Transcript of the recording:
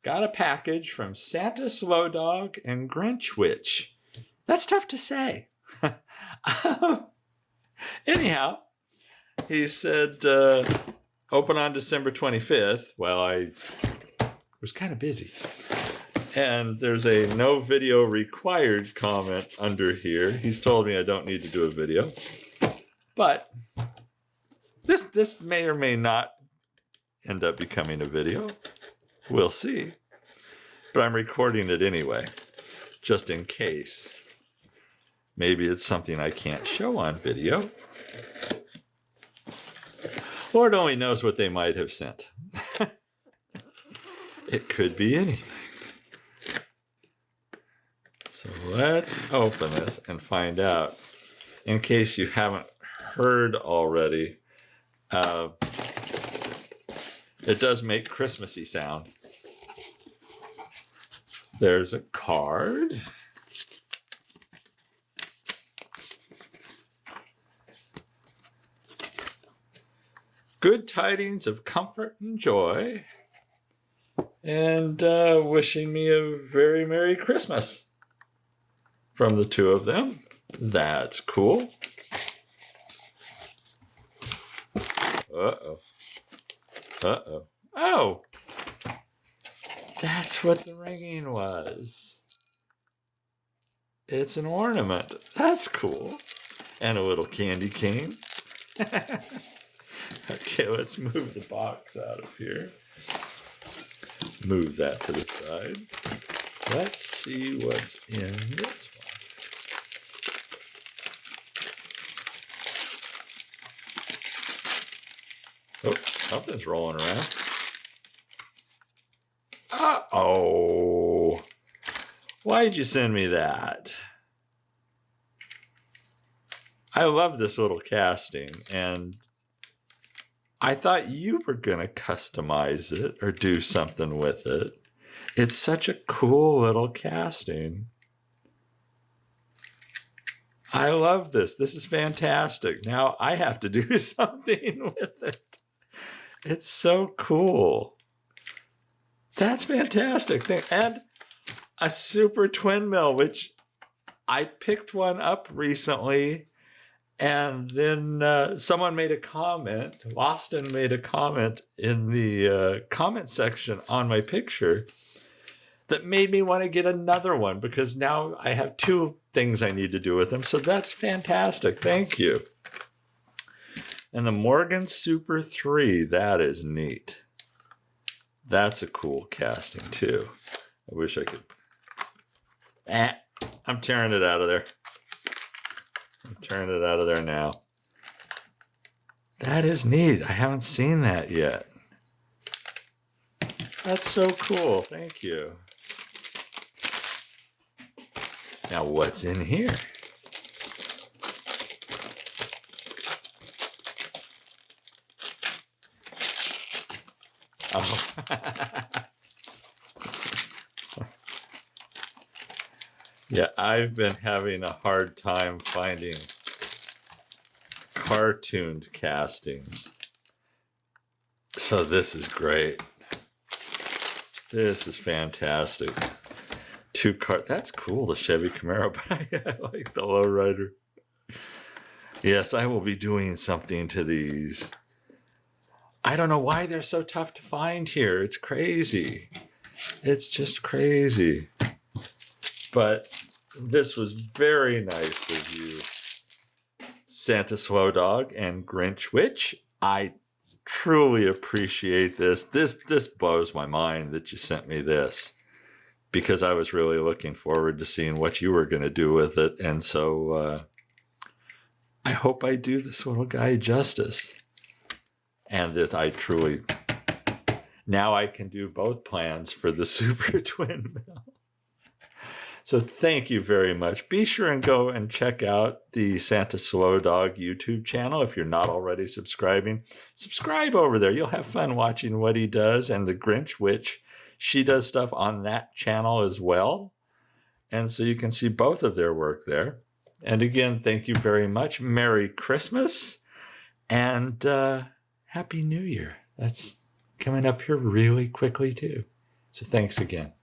got a package from Santa Slowdog and Grinch Witch. That's tough to say. Anyhow, he said, open on December 25th. Well, I was kind of busy. And there's a no video required comment under here. He's told me I don't need to do a video. But this may or may not end up becoming a video. We'll see. But I'm recording it anyway, just in case. Maybe it's something I can't show on video. Lord only knows what they might have sent. It could be anything. So let's open this and find out. In case you haven't heard already, it does make Christmassy sound. There's a card. Good tidings of comfort and joy. And wishing me a very Merry Christmas from the two of them. That's cool. Uh-oh. Uh-oh. Oh! That's what the ringing was. It's an ornament. That's cool. And a little candy cane. Okay, let's move the box out of here. Move that to the side. Let's see what's in this one. Oh, something's rolling around. Uh-oh. Why'd you send me that? I love this little casting, and I thought you were going to customize it or do something with it. It's such a cool little casting. I love this. This is fantastic. Now I have to do something with it. It's so cool. That's fantastic. And a super twin mill, which I picked one up recently. And then someone made a comment, Austin made a comment in the comment section on my picture that made me want to get another one because now I have two things I need to do with them. So that's fantastic. Thank you. And the Morgan Super 3, that is neat. That's a cool casting too. I wish I could. I'm tearing it out of there. I'm turning it out of there now. That is neat. I haven't seen that yet. That's so cool. Thank you. Now, what's in here? Oh. Yeah, I've been having a hard time finding cartooned castings. So this is great. This is fantastic. That's cool, the Chevy Camaro, but I like the lowrider. Yes, I will be doing something to these. I don't know why they're so tough to find here. It's crazy. It's just crazy. But this was very nice of you, Santa Slowdog and Grinch Witch. I truly appreciate this. This blows my mind that you sent me this because I was really looking forward to seeing what you were going to do with it. And so I hope I do this little guy justice. And this, I truly, now I can do both plans for the Super Twin Mill. So thank you very much. Be sure and go and check out the Santa Slowdog YouTube channel if you're not already subscribing. Subscribe over there. You'll have fun watching what he does. And the Grinch Witch, she does stuff on that channel as well. And so you can see both of their work there. And again, thank you very much. Merry Christmas and Happy New Year. That's coming up here really quickly too. So thanks again.